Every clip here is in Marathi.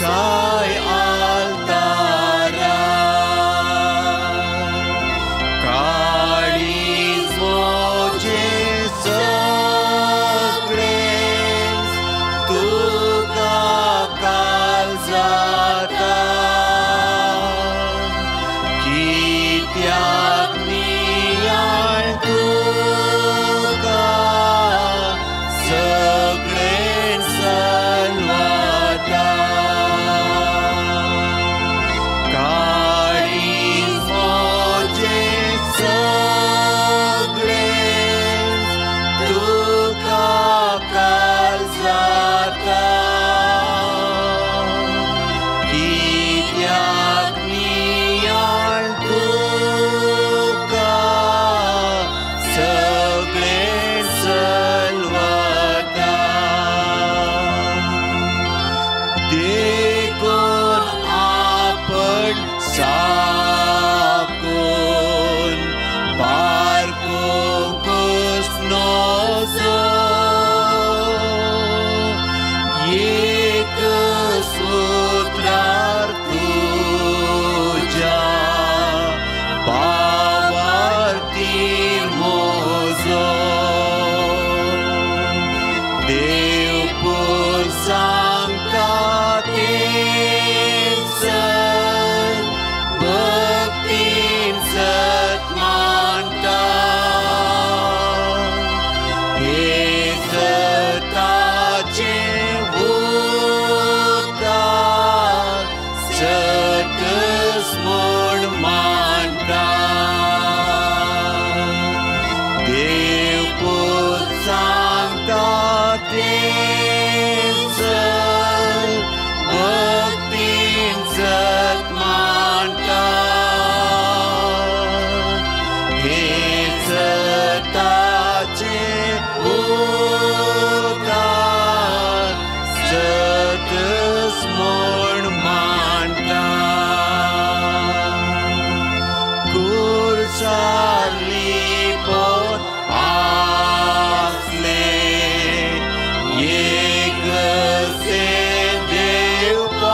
साय आलतारा काळीज मोजे सगळे तुका काल जाता कित्याक नियाळ तुका सगळे सलवाता काळीज मोजे सगळे तुका काल जाता कित्याक नियाळ तुका सगळे सलवाता देखून आपण साकून पारकूंकूच नोजो एक सूत्रार तुज्या भावार्थी मोजो देव सांगता तें सत भक्तीन सत मानता हे सताचे उतार सतच म्हूण मानता देव सांगता तें सत भक्तीन सत मानता हे सताचे उतार सतच म्हूण मानता कुर्सार लिपोन आसले एक से देवपण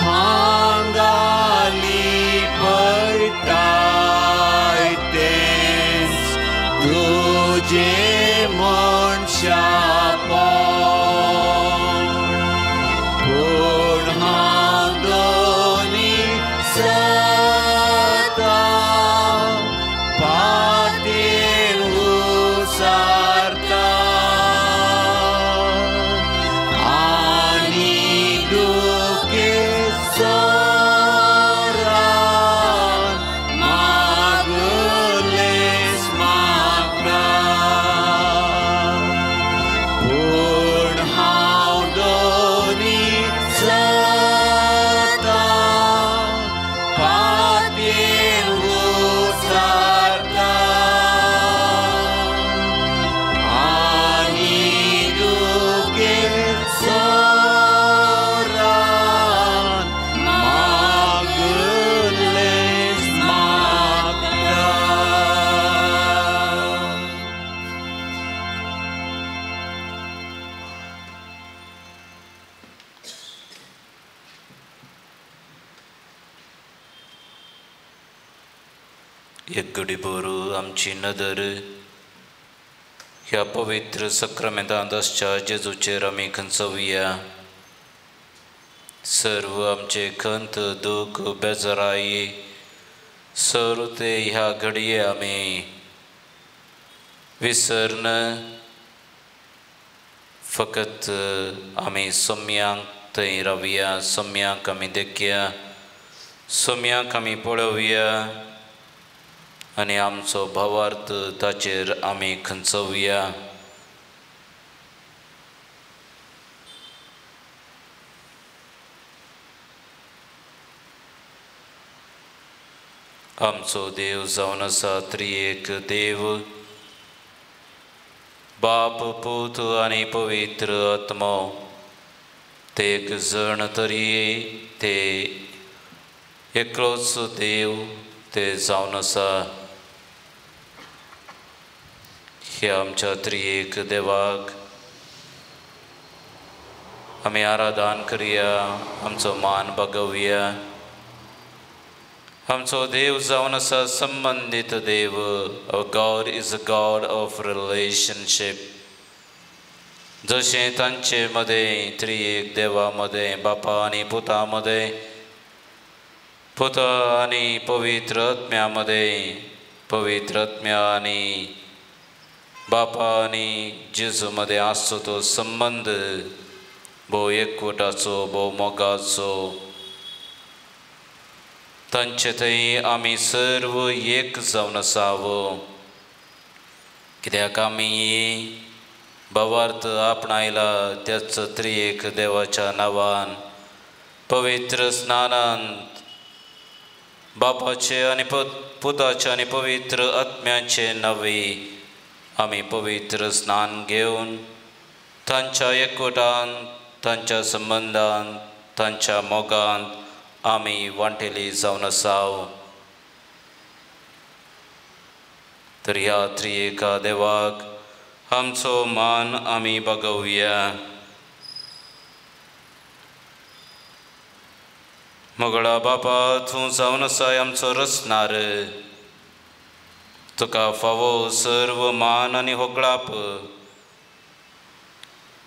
हांगाली पळटाय तेंच तुजे मनशापण पूण हांव दोनी सता पाटील उसारता आनी दुखे सोरान मागलेस म्हाका पूण हांव दोनी सता पाटील उसारता आनी दुखे सोरान मागलेस म्हाका एक घडी भरू आमची नदर ह्या पवित्र सक्रमेंतांत आसच्या जेजूचेर आमी खंचोवया सर्व आमचे खंत दूख बेजाराई सर्व ते ह्या घडये आमी विसरन फकत आमी सोम्यांक थंय रावया सोम्यांक आमी देखया सोम्यांक आमी पळोवया आनी आमचो भावार्थ ताचेर आमी खंचोवया आमचो देव जावन आसा त्रिएक देव बाप पूत आनी पवित्र आत्मो ते एक जण तरी ते एकलोच देव ते जावन आसा ह्या आमच्या त्रिएक देवाक आमी आराधन करुया, आमचो मान बगवुया. आमचो देव जावन आसा संबंदीत देव. Our God is a God of relationship. जशें तांचे मदें त्रिएक देवा मदें, बापा आनी पुता मदें, पुता आनी पवित्र आत्म्या मदें, पवित्र आत्म्या आनी बापा आनी जेजू मदें आसचो तो संबंद भोव एकवटाचो, भोव मोगाचो. तांचे थंय आमी सर्व एक जावन आसावो. कित्याक आमी भावार्थ आपणायला त्याच त्रिएक देवाच्या नांवान पवित्र स्नानांत बापाचे आनी पुताचे आनी पवित्र आत्म्याचे नवे आमी पवित्र स्नान घेवन तांच्या एकवटांत, तांच्या संबंधांत, तांच्या मोगांत आमी वांटेली जावन आसाव. तर ह्या त्रिएका देवाक आमचो मान आमी बगवुया. मोगळा बापा, तूं जावन आसाय आमचो रचणार. तुका फावो सर्व मान आनी होगळाप.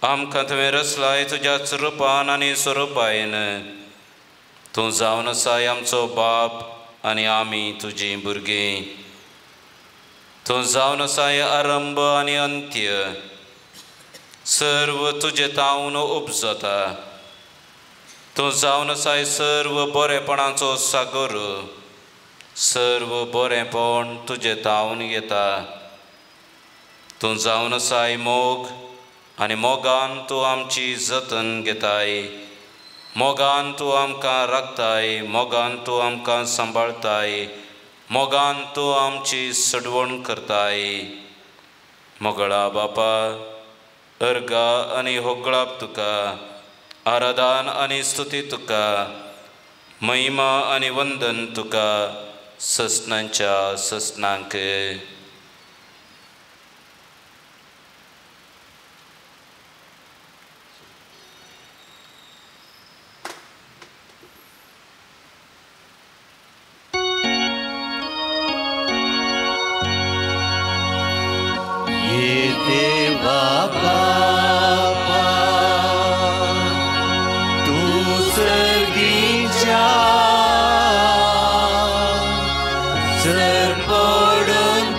आमकां तुवें रचलाय तुज्याच रुपान आनी स्वरुपायेन. तूं जावन आसाय आमचो बाप आनी आमी तुजीं भुरगीं. तूं जावन आसाय आरंभ आनी अंत्य. सर्व तुजे तावन उपजता. तूं जावन आसाय सर्व बरेपणाचो सागर. सर्व बरेपण तुजे तावन येता. तूं जावन आसाय मोग आनी मोगान तूं आमची जतन घेताय. मोगान तूं आमकां राखताय. मोगान तूं आमकां सांबाळताय. मोगान तूं आमची सडवण करताय. मोगळा बापा, अर्गा आनी होगळाप तुका, आराधन आनी स्तुती तुका, महिमा आनी वंदन तुका ससनांच्या ससनांक. देवा बापा, तूं सर्गीच्या सर पडून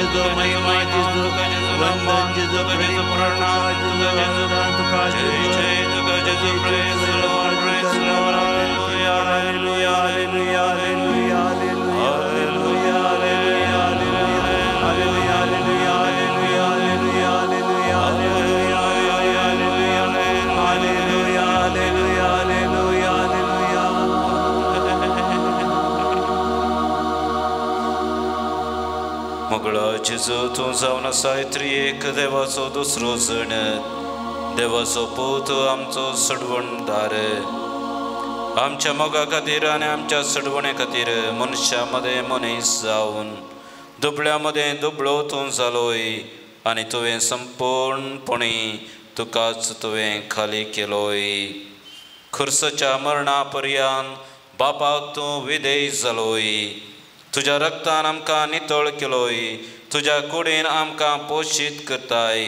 जेजो महिमा जेजो वंदन जेजो प्रेम प्रणाम तुका जेजो जय तुका जेजो praise lord hallelujah hallelujah hallelujah hallelujah hallelujah hallelujah hallelujah hallelujah hallelujah hallelujah hallelujah hallelujah hallelujah hallelujah मोगळा जेजू तूं जावन आसाय त्रिएक देवाचो दुसरो जण देवाचो पूत आमचो सडवणदार आमच्या मोगा खातीर आनी आमच्या सडवणे खातीर मनशा मदें मनीस जावन दुबळ्या मदें दुबळो तूं जालोय आनी तुवें संपूर्णपणी तुकाच तुवें खाली केलोय खुर्साच्या मरणा पर्यंत बापाक तूं विधेय जालोय तुज्या रक्तान आमकां नितळ केलोय तुज्या कुडीन आमकां पोशीत करताय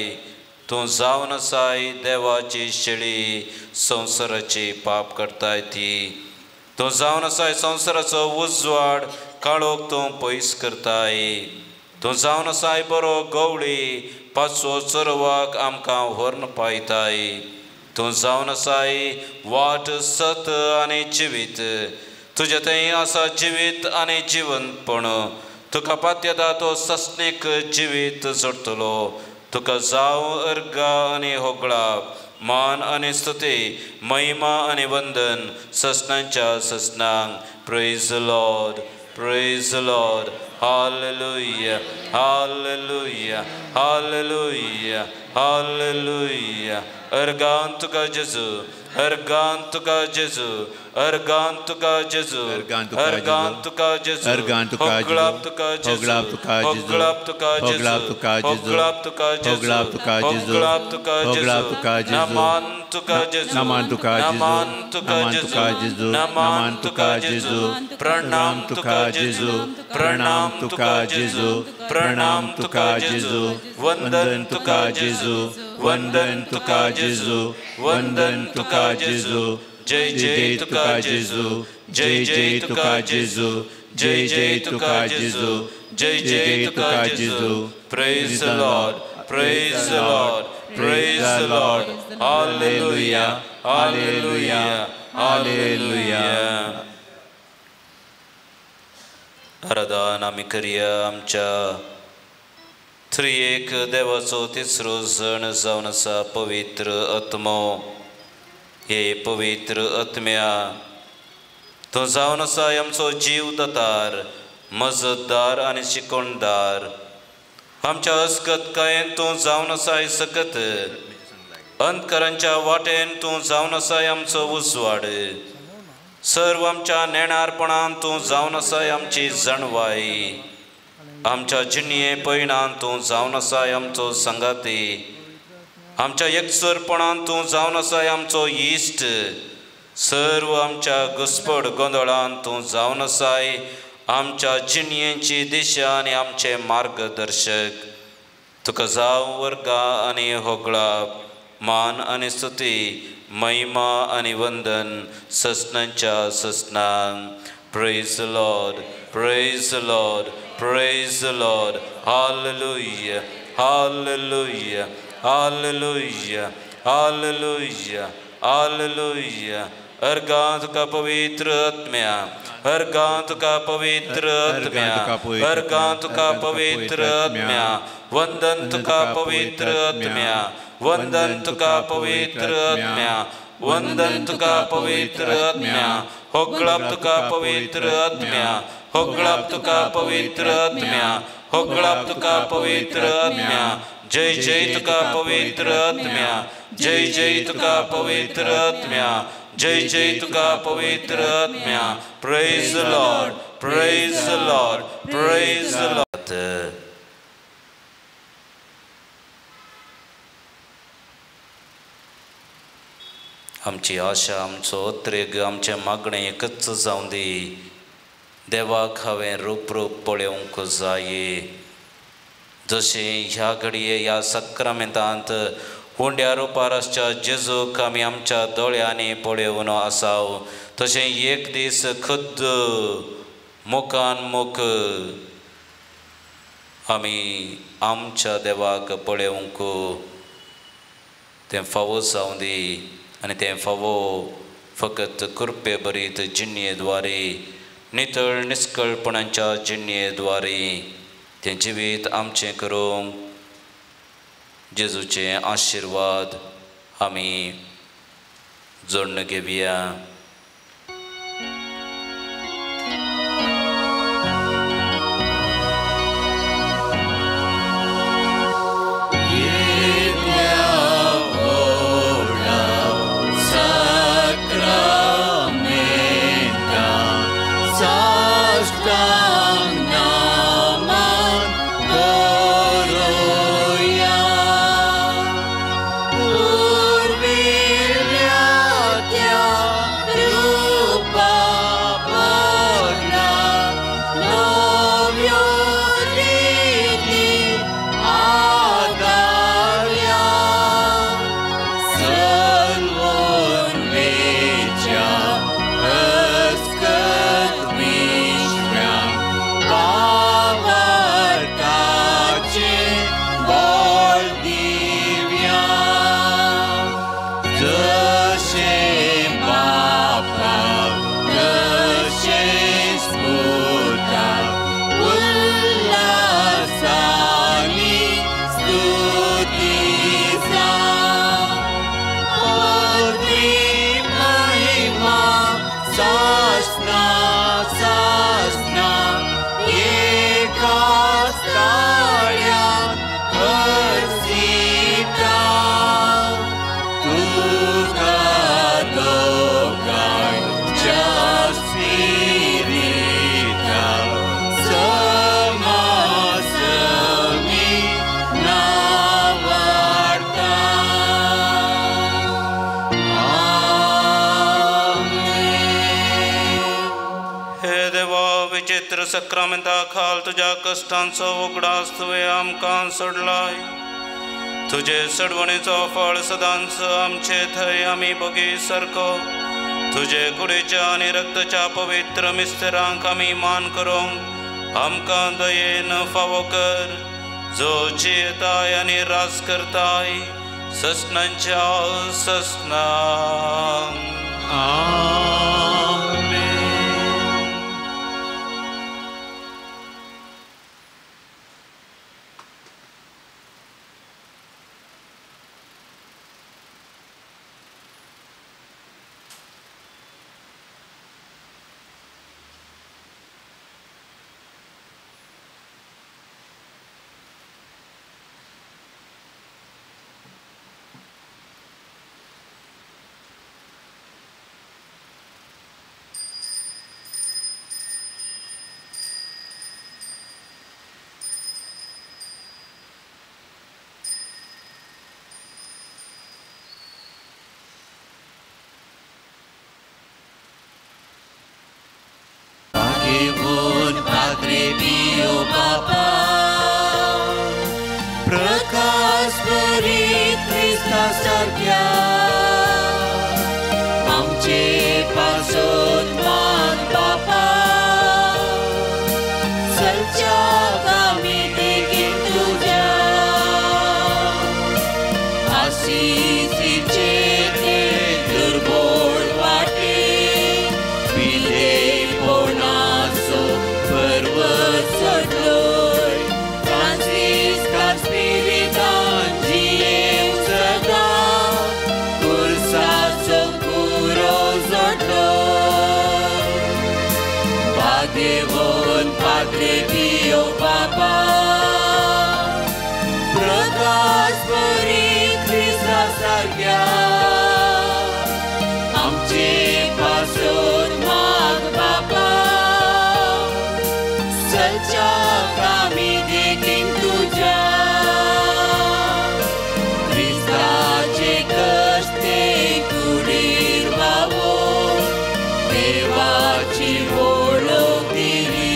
तूं जावन आसाय देवाची शेळी संवसाराची पाप करताय ती तूं जावन आसाय संवसाराचो उजवाड काळोख तूं पयस करताय तूं जावन आसाय बरो गवळी पांचवो चोरवाक आमकां व्हरून पायताय तूं जावन आसाय वाट सत आनी जिवीत तुजे थंय आसा जिवीत आनी जिवंतपण तुका पात्यता तो सस्नेक जिवीत जोडटलो तुका जावं अर्गा आनी होगळाप मान आनी स्तुती महिमा आनी वंदन ससनांच्या ससनांक praise lord hallelujah hallelujah hallelujah hallelujah अर्गान तुका जेजू अर्गान तुका जेजू अर्गान तुका जेजू अर्गान तुका जेजू होगळाप तुका जेजू होगळाप तुका जेजू होगळाप तुका जेजू होगळाप तुका जेजू नमान तुका जेजू नमान तुका जेजू नमान तुका जेजू प्रणाम तुका जेजू प्रणाम तुका जेजू प्रणाम तुका जेजू वंदन तुका जेजू वंदन तुका जेजू वंदन तुका जेजू जय जय तुका जेजू जय जय तुका जेजू जय जय तुका जेजू जय जय तुका Jezu praise the lord praise the lord praise the lord hallelujah hallelujah hallelujah आराधना आमी करया आमच्या त्रिएक देवाचो तिसरो जण जावन आसा पवित्र आत्मो हे पवित्र आत्म्या तो जावन आसाय आमचो जीवदातार मजतदार आनी शिकोणदार आमच्या अस्कतकायेन तूं जावन आसाय सकत अंतकारांच्या वाटेन तूं जावन आसाय आमचो उजवाड सर्व आमच्या नेणारपणान तूं जावन आसाय आमची जाणवाय आमच्या जिणये पैणान तूं जावन आसाय आमचो संगाती आमच्या एकसरपणान तूं जावन आसाय आमचो इश्ट सर्व आमच्या घुसपड गोंधळान तूं जावन आसाय आमच्या जिणयेची दिशा आनी आमचे मार्गदर्शक तुका जावं वर्गा आनी होगळाप मान आनी स्तुती महिमा आनी वंदन ससनांच्या ससनांक praise the lord praise the lord praise the lord hallelujah hallelujah hallelujah hallelujah hallelujah अर्गां तुका पवित्र आत्म्या अर्गां तुका पवित्र आत्म्या अर्गां तुका पवित्र आत्म्या वंदन तुका पवित्र आत्म्या वंदन तुका पवित्र आत्म्या वंदन तुका पवित्र आत्म्या होगळाप तुका पवित्र आत्म्या होगळाप तुका पवित्र आत्म्या होगळाप तुका पवित्र आत्म्या जय जय तुका पवित्र आत्म्या जय जय तुका पवित्र आत्म्या जय जय तुका पवित्र आत्म्या praise the lord praise the lord praise the lord आमची आशा आमचो उद्रेक आमचे मागणें एकच जावं दी देवाक हांवें रूप पळोवंक जाय जशें ह्या घडये ह्या सक्रामेंतांत हुंड्या रुपाराच्या जेजूक आमी आमच्या दोळ्यांनी पळोवन आसाव तशें एक दीस खुद्द मुखान मुख आमी आमच्या देवाक पळोवंक तें फावो जावं दी आनी तें फावो फकत कृपे बरीत जिणयेद्वारे नितळ निस्कळपणाच्या जिणयेद्वारे तें जिवीत आमचें करूंक जेजूचे आशिर्वाद आमी जोडून घेवया. सक्रामेंता खाल तुझ्या कष्टांचो उगडास तुवें आमकां सोडलाय. तुजे सडवणेचो फळ सदांच आमचे थंय आमी बगी सारको तुजे कुडीच्या आनी रक्ताच्या पवित्र मिस्तेरांक आमी मान करूंक आमकां दयेन फावो कर, जो जियेताय आनी रास करताय ससनांच्या ससनां. Padre Pio Papa, प्रकाश भरीत ख्रिस्ता सारख्या आमचे पासून मान बापा, सच्चा आमी देखील तुझ्या आशिषीचे ते दुर्बळ वाटे विधेयपणाचो पर्व सोडलोय. फ्रांसिस्कान स्पिरितान जियेव सदा कुर्साचो कुरो जोडलोय. भाग्यवान पाद्रे पियो बाबा, प्रकाश भरीत ख्रिस्ता सारख्या आमचे पासून माग बापा, सच्चा आमी देखीन तुझ्या ख्रिस्ताचे कश्टे कुडीर व्हावो देवाची वळख दिली.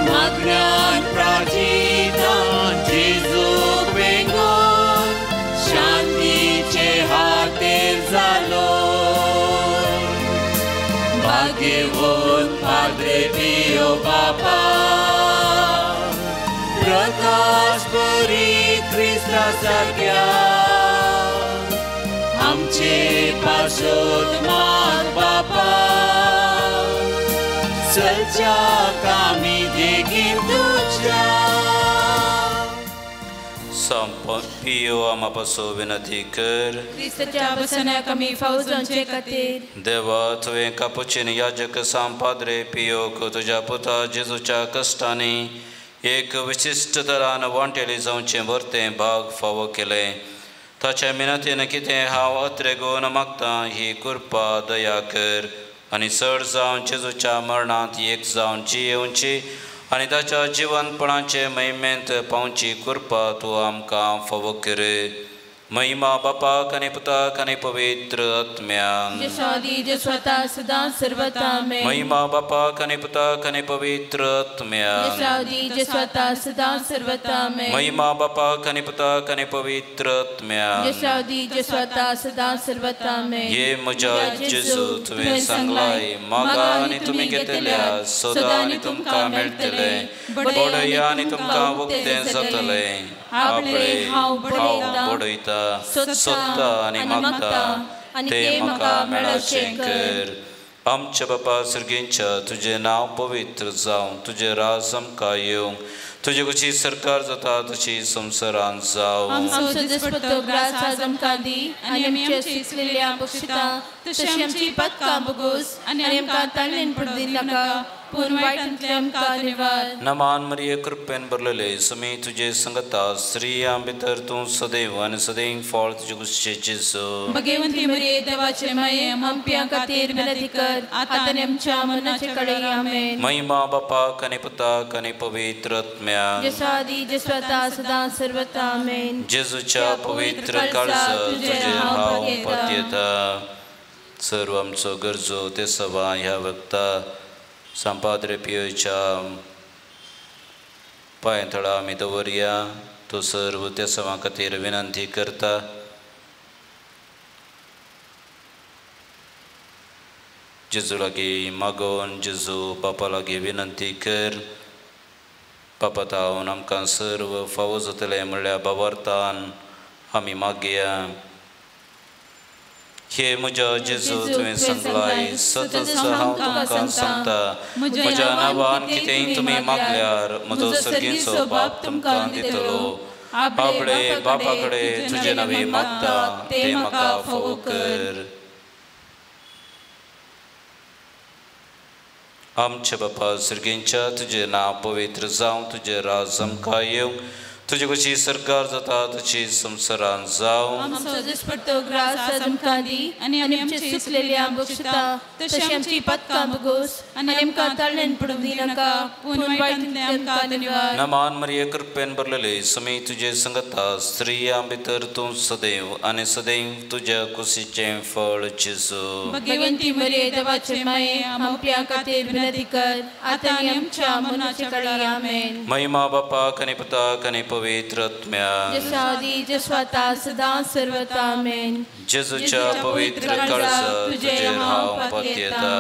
मागण्यांत प्राचितान जेजू पेंगोन शांतीचे हातेर जालो. भाग्यवान पाद्रे पियो बापा, आमचा सगळ्या आमचे पासोत माग बापा चलच्या कामी देखील तुझ्या संपियो आमापासो विनंती कर क्रिस्ताच्या बसण्या कमी फौजांचे खातीर देवा तुवें कापुचीन याजक सांपाद्रे पियोक तुझ्या पुता जेजूच्या कश्टांनी एक विशिश्ट तरान वांटेली जावचें वर्तें भाग फावो केलें ताच्या मिनतीन कितें हांव अत्रेगोन मागतां ही कृपा दया कर आनी चड जावन जेजूच्या मरणांत एक जावन जियेवची आनी ताच्या जिवंतपणाचे महिमेंत पावची कृपा तूं आमकां फावो कर महिमा बापाक आनी पुताक आनी पवित्र आत्म्याक जशादी जे स्वतः सदा सर्वता में महिमा बापाक आनी पुताक आनी पवित्र आत्म्याक जशादी जे स्वतः सदा सर्वता में महिमा बापाक आनी पुताक आनी पवित्र आत्म्याक जशादी जे स्वतः सदा सर्वता में ये म्हज्या जेजू तुवें सांगलाय मागा आनी तुमी घेतल्या सदा आनी तुमकां मेळटले बडया आनी तुमकां उक्तें जातलें आपले हांव बडयता सोदता आनी मागता तें म्हाका मेळचें कर आमच्या बापा सर्गेंच्या तुजें नांव पवित्र जावं तुजें राज आमकां येवंक तुजे कशी सरकार जाता तशी संवसारांत जावं आमचो दिसपट्टो ग्रास आज आमकां दी आनी आमचे शिजलेल्या बक्षिता तशी आमची पदकां बगूस आनी आमकां ताळणेन पडूं नाका पूण वायटांतल्यान आमकां निवार नमान मरिये कृपेन भरलेले समी तुजे संगता स्त्रियां भितर तूं सदैव आनी सदैव फळ तुजे कुशीचें जेजू भगवंती मरिये देवाचे माये आमच्या खातीर विनंती कर आतां आनी आमच्या मरणाचे कडेन आमेन महिमा बापाक आनी पुताक आनी पवित्र आत्म्याक जसादी जे स्वतः सदा सर्वता आमेन जेजूच्या पवित्र काळजात तुजेर हांव पातयेता सर्व आमचो गरजो ते सवा ह्या वक्ता सांपाद्रे पियोच्या पांयथळा आमी दवरया तो सर्व त्या सवा खातीर विनंती करता जेजू लागीं मागोवन जेजू बापा लागीं विनंती कर बापा तावन आमकां सर्व फावो जातलें म्हणल्यार बाबार्थान आमी मागया हे म्हज्या जेजू तुवें सांगलाय सतत हांव तुमकां सांगता म्हज्या नांवान कितेंय तुमी मागल्यार म्हजो सर्गेचो बाप तुमकां दितलो आपले बापा कडेन तुजे नांवे मागता तें म्हाका फावो कर आमच्या बापा सर्गेंच्या तुजें नांव पवित्र जावं तुजें राज आमकां येवं तुजे कशी सरकार जाता तशी संवसारांत जावं आमचो दिसपट्टो ग्रास आज आमकां दी आनी आमचे शिजलेल्या बक्षिता तशी आमची पदकां बगूस आनी आमकां ताळणेन पडूं नाका पूण वायटांतल्यान आमकां निवार नमान मरिये कृपेन भरलेले समी तुजे संगता स्त्रियां भितर तूं सदैव आनी सदैव तुज्या कुशीचें फळ जेजू भगवंती मरिये देवाचे माये आमच्या खातीर विनंती कर आतां आनी आमच्या मरणाचे कडेन आमेन महिमा बापाक आनी पुताक आनी पवित्र आत्म्याक जसादी जे स्वतः सदा सर्वता आमेन जेजूच्या पवित्र काळजात तुजेर हांव पातयेता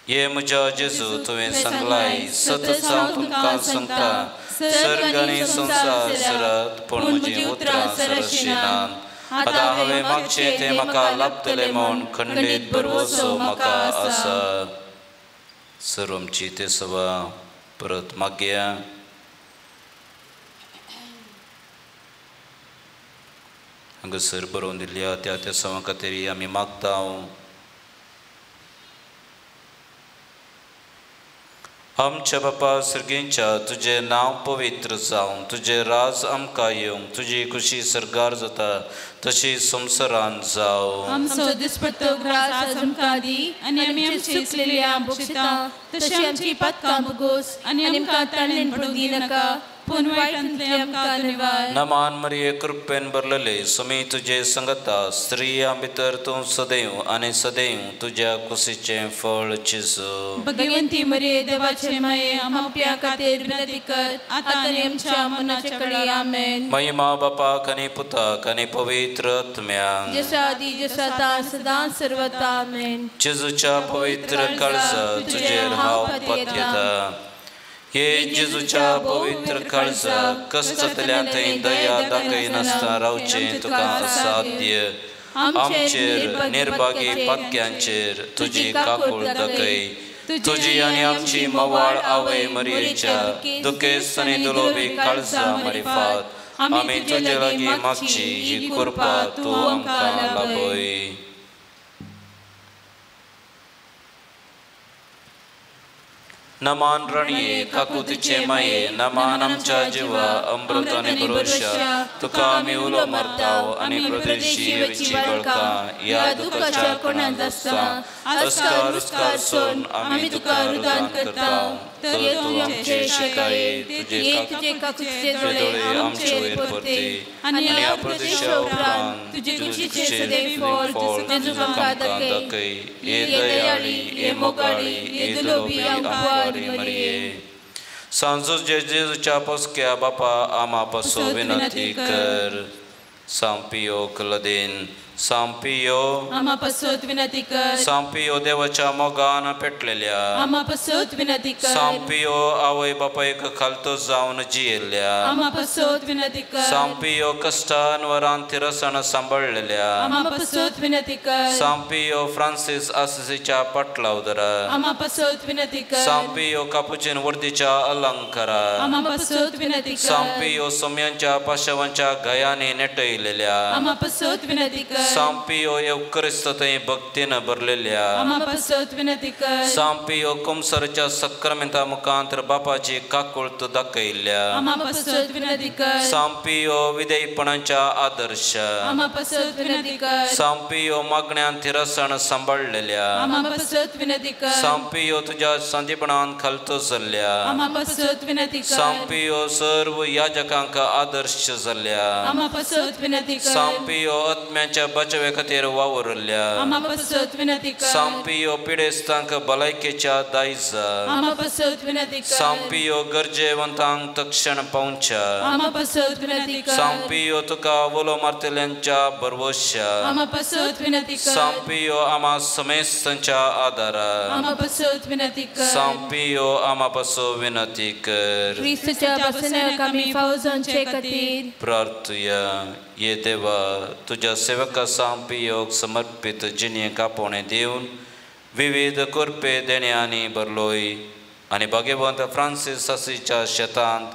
ये म्हज्या जेजू तुवें सांगलाय सतत हांव तुमकां सांगता सर्ग आनी संवसार सरत पूण म्हजीं उतरां सरशिनात आतां हांवें मागचें तें म्हाका लाभतलें म्हूण खंडीत बरवसो म्हाका आसा सर्व आमची ते सवा परत मागया हांगासर बरोवन दिल्ल्या त्या सवा खातीर आमी मागता आमच्या बापा सर्गेंच्या तुजें नांव पवित्र जावं तुजें राज आमकां येवंक तुजी खुशी सरकार जाता तशी संवसारांत जावं आमचो दिसपट्टो ग्रास आज आमकां दी आनी आमची शिजलेल्या बक्षिता तशी आमची पदकां बगूस आनी आमकां ताळणेन पडूं नाका पूण वायटांतल्यान आमकां निवार नमान मरिये कृपेन भरलेले समी तुजे संगता स्त्रियां भितर तूं सदैव आनी सदैव तुज्या कुशीचें फळ जेजू भगवंती मरिये देवाचे माये आमच्या खातीर विनंती कर आतां आनी आमच्या मरणाचे कडेन आमेन महिमा बापाक आनी पुताक आनी पवित्र आत्म्याक जसादी जे स्वतः सदा सर्वता आमेन जेजूच्या पवित्र काळजात तुजेर हांव पातयेता हे जेजूच्या पवित्र काळजा कस्ततल्या थंय दया दाखय नासता रावचें तुका असाध्य आमचेर निर्भागी पाक्यांचेर तुजी काकूळ दाखय तुजी आनी आमची मवाळ आवय मरियेच्या दुखेस्त आनी दुलोभी काळजा मारिफात आमी तुजे लागीं मागची ही कृपा तूं आमकां लाभय. नमान रणये काकुतीचे माये नमान आमच्या जिवा अमृत आनी भरोशा तुका आमी उलो मारताव आनी प्रदेशी येवची बळका या दुखाच्या कोणांत आसता अस्कार उस्कार सोन आमी तुका रुदान करताव तर तूं आमचे शिकाये तुजे काकुतीचे दोळे आमचे वयर परते आनी ह्या प्रदेशा उपरांत तुजे कुशीचे सदैव फळ जेजू आमकां दाखय हे दयाळी हे मोगाळी हे दुलोभी आमकां मरिये. सांजो जेजूच्या पोसक्या बापा आमा पासो विनंती कर. सांपियो कलदेन सांपियो आमा पासोत विनंती कर. सांपियो देवाच्या मोगान पेटलेल्या आमा पासोत विनंती कर. सांपियो आवय बापायक खालतो जावन जियेल्या आमा पासोत विनंती कर. सांपियो कष्टान वरान तिरसन सांबाळलेल्या आमा पासोत विनंती कर. सांपियो फ्रांसिस आसिसीच्या पाटलावदरा आमा पासोत विनंती कर. सांपियो कापुचिन वर्दीच्या अलंकारा आमा पासोत विनंती कर. सांपियो सोम्यांच्या पाशवांच्या गयाने नेटयलेल्या आमा पासोत विनंती कर. सांपियो एवकरिस्तथंय भक्तीन भरलेल्या आमा पासोत विनंती कर. सांपियो कुमसरच्या सक्रामेंता मुखांतर बापाची काकुळत दाखयल्या आमा पासोत विनंती कर. सांपियो विधेयपणाच्या आदर्श आमा पासोत विनंती कर. सांपियो मागण्यांत थिरसण सांबाळलेल्या आमा पासोत विनंती कर. सांपियो तुझ्या संदीपणान खालतो चल्ल्या आमा पासोत विनंती कर. सांपियो सर्व याजकांक आदर्श जाल्ल्या आमा पासोत विनंती कर. सांपियो आत्म्याच्या बचवे खातीर वावरल्या आमा पासोत विनंती कर. सांपियो पिडेस्तांक भलायकेच्या दायजा आमा पासोत विनंती कर. सांपियो गरजेवंतांक तक्षण पावच्या आमा पासोत विनंती कर. सांपियो तुका वोलो मारतल्यांच्या बरवोशा आमा पासोत विनंती कर. सांपियो आमा समेस्तांच्या आदारा आमा पासोत विनंती कर. सांपियो आमा पासो विनंती कर. क्रिस्तच्या बसण्याक आमी फावो जावचे खातीर प्रार्थया. ये देवा तुझ्या सेवका सांपियोक समर्पित जिणे कापोणे दिवन विविध कुरपे देण्यांनी भरलोय आनी भगवंत फ्रांसीस असीच्या शेतांत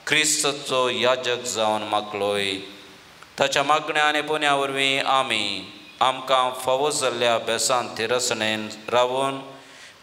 क्रिस्तचो याजक जावन मागलोय. ताच्या मागण्या आनी पुण्या वरवीं आमी आमकां फावो जाल्ल्या अभ्यासांत थिरसणेन रावून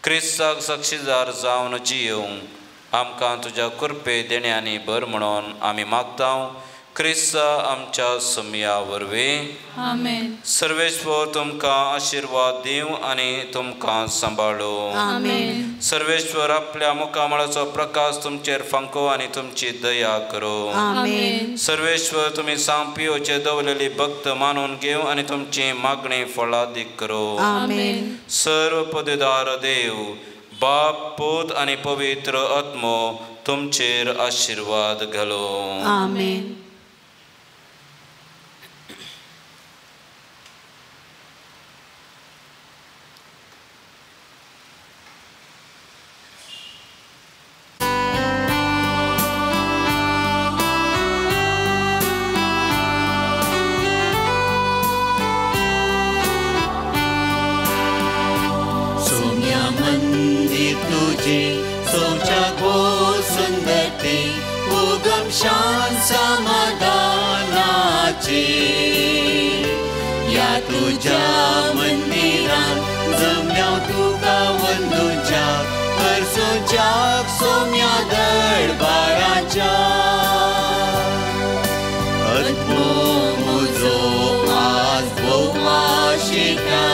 क्रिस्ताक साक्षीदार जावन जियोंक आमकां तुज्या कुरपे देण्यांनी भर म्हणून आमी मागतांव. क्रिस्त आमच्या समया वरवीं आमेन. सर्वेश्वर तुमकां आशिर्वाद दिवं आनी तुमकां सांबाळूं. आमेन. सर्वेश्वर आपल्या मुखामळाचो प्रकाश तुमचेर फांको आनी तुमची दया करूं. आमेन. सर्वेश्वर तुमी सांपियोचे दवरलेली भक्त मानून घेवं आनी तुमची मागणी फळादीक करूं. आमेन. सर्व पदवीदार देव बाप पूत आनी पवित्र आत्मो तुमचेर आशिर्वाद घालूं. आमेन. शांत समाधानाचे या तुझ्या मंदिरात जमल्या तुका वंदूच्या हरसोच्या सोम्या दरबाराच्या आत्मो म्हजो आज भोवाशिता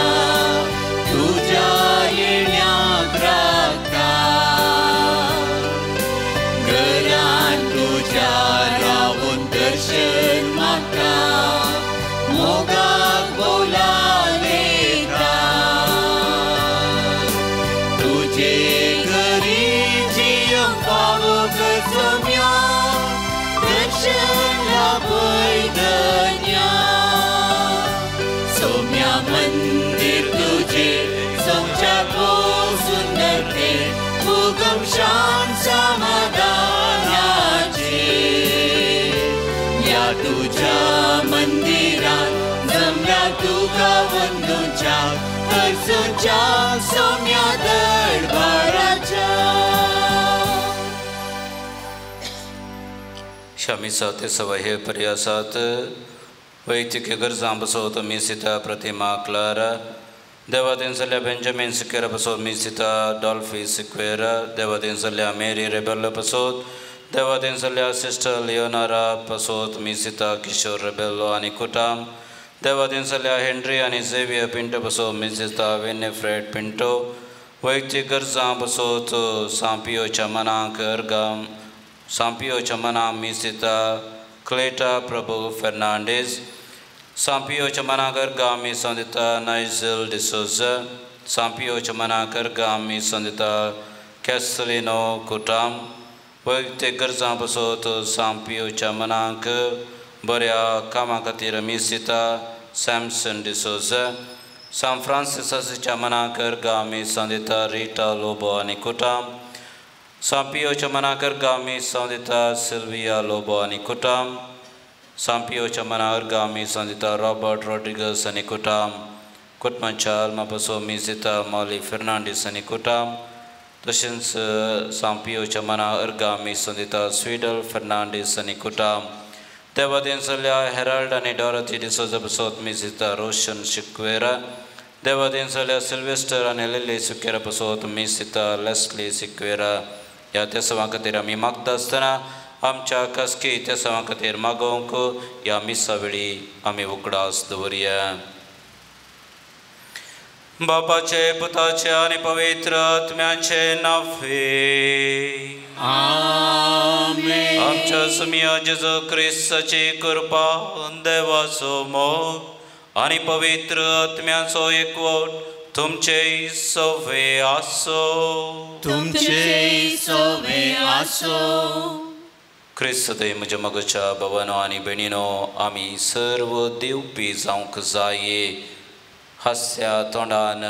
तुझ्या येण्याक राखता. रावून दर्शन म्हाका मोगाक बोलालेता. तुझे घरी जियोंक फावो सोम्या मंदिरात जमल्या तुका वंदूच्या हरसूच्या सोम्या दरबाराच्या शमीसा ते सवय पर्यासात वैयक्तिक गरजां बसोत मिसिता प्रतिमा क्लारा देवादीन सल्या बेंजामिन सिक्वेरा बसोत मिसिता डॉल्फी सिक्वेरा देवादीन सल्या मेरी रेबेल बसोत देवादीन सल्या सिस्टर लिओनारा बसोत मिसिता किशोर रेबेलो आणि कुटाम देवादीन सल्या हेनरी आणि झेवियर पिंटो बसोत मिसिता विनेफ्रेड पिंटो वैयक्तिक गरजां बसोत सांपियोच्या मनाक अर्गाम सांपियोच्या मनाक मिसिता क्लेटा प्रभु फर्नांडीस सांपियोच्या मनाकर गामी संदिता नाइजेल डिसोजा सांपियोच्या मनाकर गामी संदिता कैसलिनो कुटाम वैयक्तिक गरजां बसोत सांपियोच्या मनाक बऱ्या कामा खातीर मिसिता सॅमसन डिसोजा सान फ्रांसिसाच्या मनाकर गामी संदिता रिटा लोबो आनी कुटाम सांपियोच्या मनाकर गामी संदिता सिल्विया लोबो आनी कुटाम सांपियोच्या मनार गामी संदिता रॉबर्ट रॉड्रिगस आणि कुटाम कुटुंबाच्या आल्मा बसो मिसिता मॉली फर्नांडीस आणि कुटाम तशेंच सांपियोच्या मनार गामी संदिता स्वीडल फर्नांडीस आणि कुटाम देवादीन सल्या हेराल्ड आणि डॉरथी डिसोजा बसोत मिसिता रोशन शिक्वेरा देवादीन सल्या सिल्वेस्टर आणि लिली सिक्वेरा बसोत मिसिता लेस्ली सिक्वेरा ह्या त्या सवां खातीर आमी मागता आसतना आमच्या खासगी त्या सवां खातीर मागोवंक ह्या मिसा वेळी आमी उगडास दवरया. बापाचे पुताचे आनी पवित्र आत्म्याचे नावे आमेन. आमच्या सुमिया जेजू क्रिस्ताची कृपा देवाचो मोग आनी पवित्र आत्म्याचो एकवट तुमचे सवे आसो. तुमचे सवे आसो. क्रिस्त दे म्हज्या मगच्या भवनो आनी भयणीनो आमी सर्व दिवपी जावंक जाये. हास्या तोंडान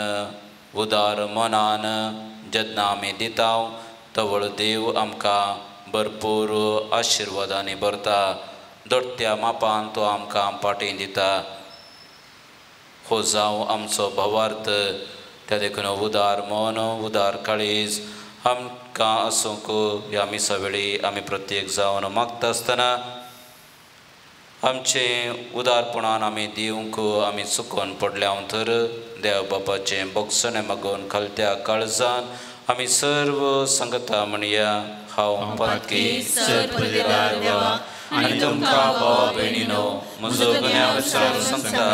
उदार मनान जेन्ना आमी दिता तवळ देव आमकां भरपूर आशिर्वादांनी भरता. दडत्या मापान तो आमकां पाटी दिता. हो जावं आमचो भवार्थ त्या देखून उदार मन उदार काळीज आमकां आसूंक ह्या मिसा वेळी आमी प्रत्येक जावन मागता आसतना आमचें उदारपणान आमी दिवंक आमी चुकोवन पडल्या तर देव बापाचें बोगसणें मागून खालत्या काळजान आमी सर्व संगता म्हणया. हांव पातकी सर्पदेवार देवा आनी तुमकां भाव भयणीनो म्हजो गुन्यांव विसरून सांगता.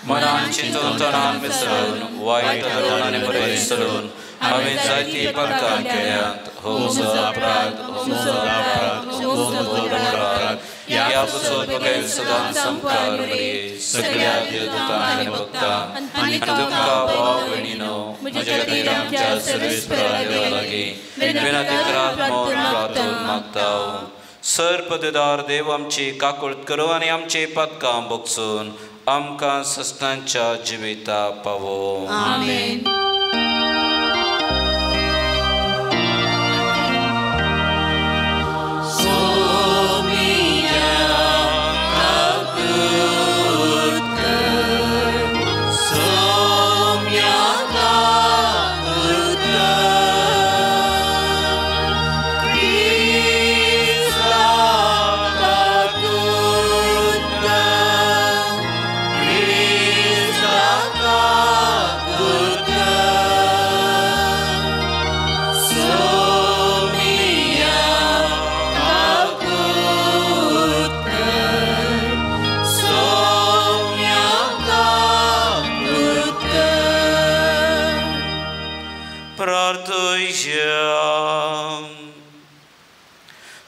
मनान चिंतून तोंडान विसरून वायट धरून आनी बरें विसरून हांवें जायती पातकां केल्यात. हो म्हजो अपराध हो म्हजो अपराध हो म्हजो व्हड अपराध. ह्या बसून बगैर सदांच संपकार बरी सगळ्या देवदूतांक आनी भक्तांक आनी तुमकां भाव भयणीनो म्हजे खातीर आमच्या सर्वेस्परा देवा लागीं विनंती करात म्हूण प्रार्थून मागता. सर्पदेदार देव आमची काकुळट करो आनी आमची पातकां बोगसून आमकां सस्तांच्या जिविता पावो. आमेन.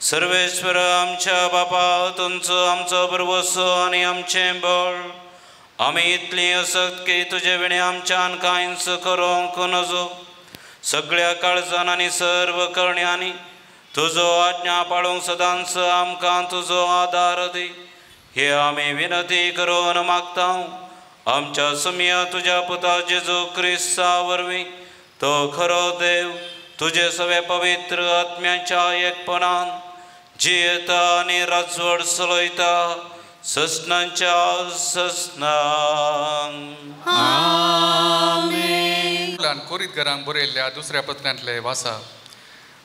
सर्वेश्वर आमच्या बापा तुमचो आमचो भरवसो आनी आमचें बळ आमी इतली असत की तुजे विणे आमच्यान कांयच करूंक नजो. सगळ्या काळजान आनी सर्व करण्यांनी तुजो आज्ञा पाळूंक सदांच आमकां तुजो आदार दी. हे आमी विनंती करून मागता. आमच्या सुमिया तुज्या पुता जेजू क्रिस्ता वरवीं तो खरो देव तुजे सवे पवित्र आत्म्याच्या एकपणान जियेता आनी राजवड चलयता ससनांच्या ससनांक आमेन. कोरीत घरांक बरयल्ल्या दुसऱ्या पत्रांतले वासा.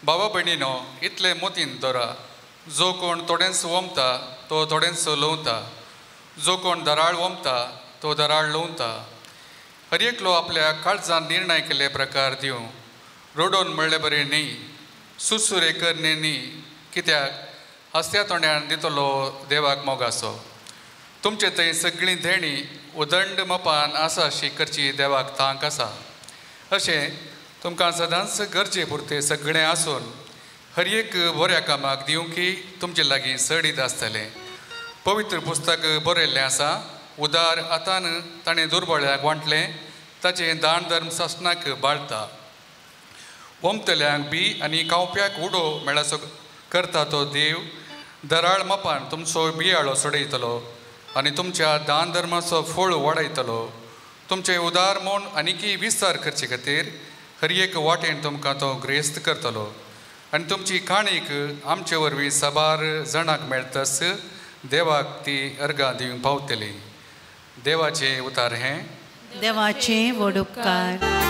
बाबा भयणीनो, इतले मोतीन दवरा. जो कोण थोडेंच वमता तो थोडेंच लवता. जो कोण दराळ वमता तो दराळ लवता. हर एकलो आपल्या काळजान निर्णय केले प्रकार दिवं. रोडोन म्हणले बरें न्ही, सुरसुरे करने न्ही, कित्याक हस्त्या तोंड्यान दितलो देवाक मोगासो. तुमचे थंय सगळीं धेणी उदंड मपान आसा अशी करची देवाक तांक आसा. अशें तुमकां सदांच गरजे पुरते सगळें आसून हर एक बऱ्या कामाक दिवं की तुमचे लागीं सडीत आसतलें. पवित्र पुस्तक बरयल्लें आसा, उदार आतान ताणें दुर्बळ्याक वांटलें, ताचें दान धर्म ससनाक बाळटा. वमतल्यांक बी आनी खावप्याक उडो मेळासो करता तो देव दराळ मपान तुमचो बियाळो सोडयतलो आनी तुमच्या दान धर्माचो फळ वाडयतलो. तुमचें उदार मोन आनीकी विस्तार करचे खातीर हर एक वाटेन तुमकां तो ग्रेस्त करतलो. आनी तुमची काणीक आमचे वरवीं साबार जाणांक मेळटस देवाक ती अर्गां दिवंक पावतली. देवाचें उतार हें. देवाचे व्हड उपकार.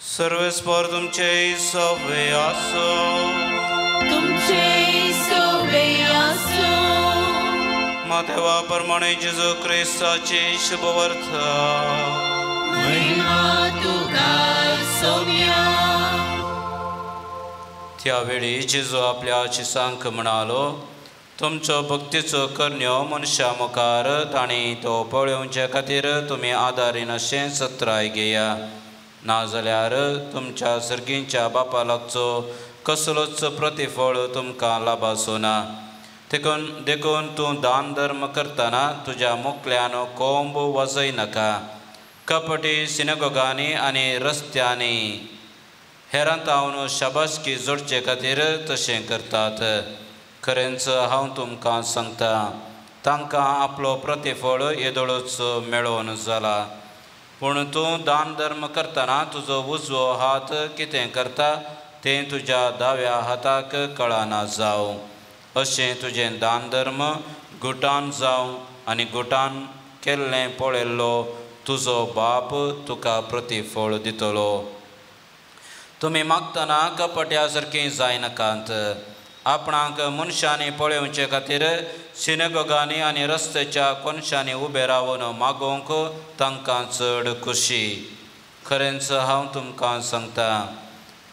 सर्वेस्पर तुमचे सवे आसो. तुमचे सवे आसो. देवा प्रमाणे जेजू ख्रिस्ताची शुभवार्ता महिमा तुका सौम्या. त्यावेळी जेजू आपल्या शिसांक म्हणालो, तुमचो भक्तीचो करण्यो मनशा मुखार तांणी तो पळोवचे खातीर तुमी आदारीन अशें सत्राय घेया. नाजाल्यार तुमच्या सर्गींच्या बापा लागचो कसलोच प्रतिफळ तुमकां लाभासो ना. देखून तूं दान धर्म करतना तुज्या मुखल्यान कोंब वाजयनाका. कपटी सिनेगोगांनी आनी रस्त्यांनी हेरांतावन शाबासकी जोडचे खातीर तशें करतात. खरेंच हांव तुमकां सांगता, तांकां आपलो प्रतिफळ येदोळूच मेळोवन जाला. पूण तूं दान धर्म करतना तुजो उजवो हात कितें करता तें तुज्या दाव्या हाताक कळना जावं. अशें तुजें दान धर्म गुटान जावं आनी गुटान केल्लें पळयल्लो तुजो बाप तुका प्रतिफळ दितलो. तुमी मागतना कपट्या सारकीं जायनाकांत. आपणाक मनशांनी पळोवचे खातीर सिनेगोगांनी आनी रस्त्याच्या कोनशांनी उबे रावन मागोवंक तांकां चड खुशी. खरेंच हांव तुमकां सांगता,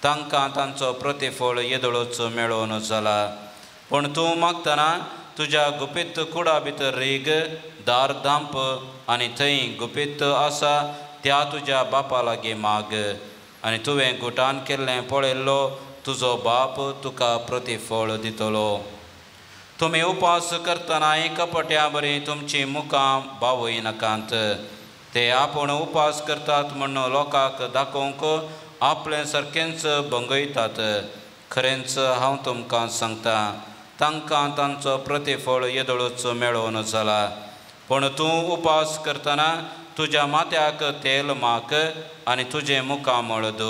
तांकां तांचो प्रतिफळ येदोळूच मेळोवन जाला. पूण तूं मागतना तुज्या गुपीत कुडा भितर रीग, दार धांप आनी थंय गुपीत आसा त्या तुज्या बापा लागीं माग. आनी तुवें गुटान केल्लें पळयल्लो तुजो बाप तुका प्रतिफळ दितलो. तुमी उपास करतनाय कपट्या बरी तुमची मुखां बावयनाकांत. ते आपूण उपास करतात म्हूण लोकांक दाखोवंक आपले सारकेंच भंगयतात. खरेंच हांव तुमकां सांगता, तांकां तांचो प्रतिफळ येदोळूच मेळोवन जाला. पूण तूं उपास करतना तुज्या माथ्याक तेल माक आनी तुजें मुखां मळद.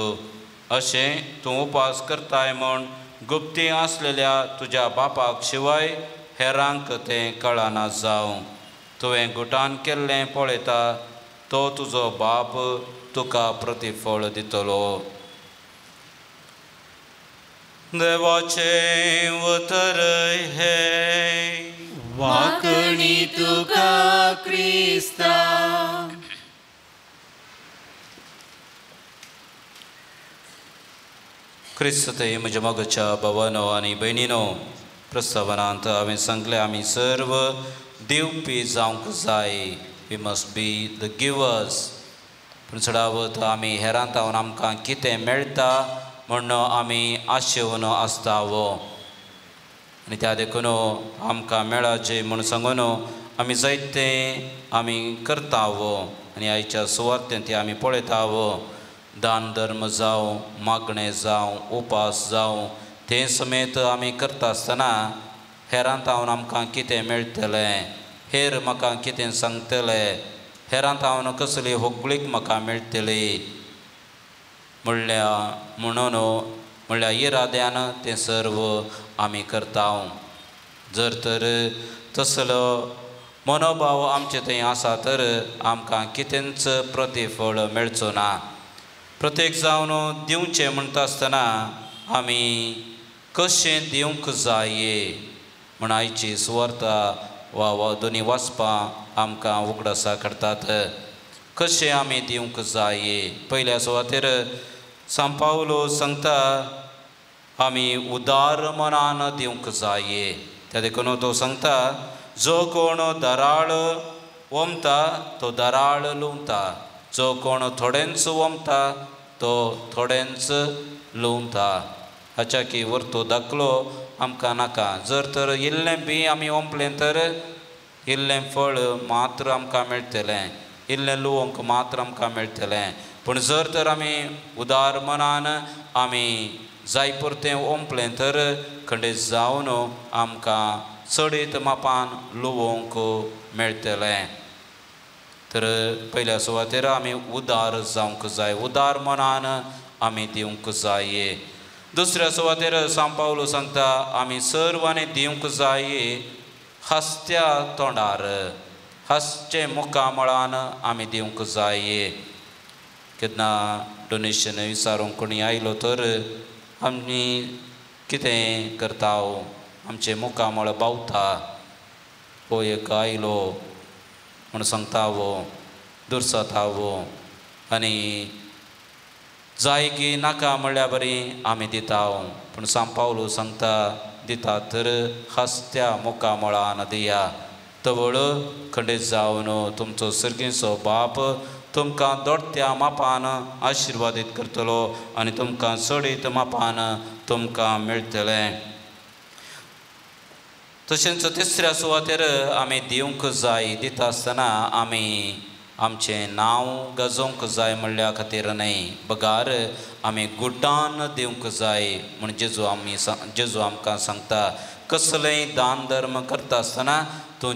अशें तूं उपास करताय म्हूण गुप्ती आसलेल्या तुज्या बापाक शिवाय हेरांक तें कळना जावं. तुवें गुटान केल्लें पळयता तो तुजो बाप तुका प्रतिफळ दितलो. देवाचें उतर हे वाकणी तुका क्रिस्ता. क्रिस्त म्हज्या मोगाच्या भावानो आनी भयणीनो, प्रस्तावनांत हांवें सांगलें आमी सर्व दिवपी जावंक जाय. We must be the givers. पूण चडावत आमी हेरांत हांवन आमकां कितें मेळटा म्हण आमी आशेवन आसतावो. आनी त्या देखून आमकां मेळाचें म्हूण सांगून आमी जायतें आमी करतावो. आनी आयच्या सुवातेंत आमी पळयतावो, दान धर्म जावं, मागणें जावं, उपास जावं, तें समेत आमी करता आसतना हेरांत हांवन आमकां कितें मेळटलें, हेर म्हाका कितें सांगतले, हेरांत हांवन कसली होगळीक म्हाका मेळटली म्हणल्या इराद्यान तें सर्व आमी करताव. जर तर तसलो मनोभाव आमचे थंय आसा तर आमकां कितेंच प्रतिफळ मेळचो ना. प्रत्येक जावन दिवचें म्हणटा आसतना आमी कशें दिवंक जाये म्हण आयची सुवार्ता वा दोनी वाचपां आमकां उगडासा करतात. कशें आमी दिवंक जाये. पयल्या सुवातेर सांत पावलो सांगता आमी उदार मनान दिवंक जाये. त्या देखून तो सांगता, जो कोण दराळ वमता तो दराळ लुंवता, जो कोण थोडेंच वमता तो थोडेंच लुंवता. हाच्या की वर्तो दाखलो आमकां नाका. जर तर इल्लें बी आमी ओंपलें तर इल्लें फळ मात्र आमकां मेळटलें, इल्लें लुवंक मात्र आमकां मेळटलें. पूण जर तर आमी उदार मनान आमी जाय पुरतें ओंपलें तर खंडीत जावन आमकां चडीत मापान लुवंक मेळटलें. तर पयल्या सुवातेर आमी उदार जावंक जाय, उदार मनान आमी दिवंक जाये. दुसऱ्या सुवातेर सांत पावलो सांगता आमी सर्वांनी दिवंक जाये हास्त्या तोंडार, हास्चे मुखामळान आमी दिवंक जाये. केन्ना डोनेशन विचारूंक कोणी आयलो तर आमी कितें करताव, आमचे मुखामळ बावता. हो एक आयलो म्हण सांगतावो, दुरसातावो, आनी जाय की नाका म्हणल्यार बरी आमी दिता पूण सांत पावलो सांगता दिता तर हस्त्या मोका मळान दिया तवळ खंडीत जावन तुमचो सर्गीचो बाप तुमकां दोडत्या मापान आशिर्वादीत करतलो आनी तुमकां चडीत मापान तुमकां मेळटलें. तशेंच तिसऱ्या सुवातेर आमी दिवंक जाय दिता आसतना आमी आमचें नांव गाजोवंक जाय म्हणल्या खातीर न्हय बगार आमी गुटान दिवंक जाय म्हण जेजू आमकां सांगता कसलेंय दान धर्म करता आसतना तूं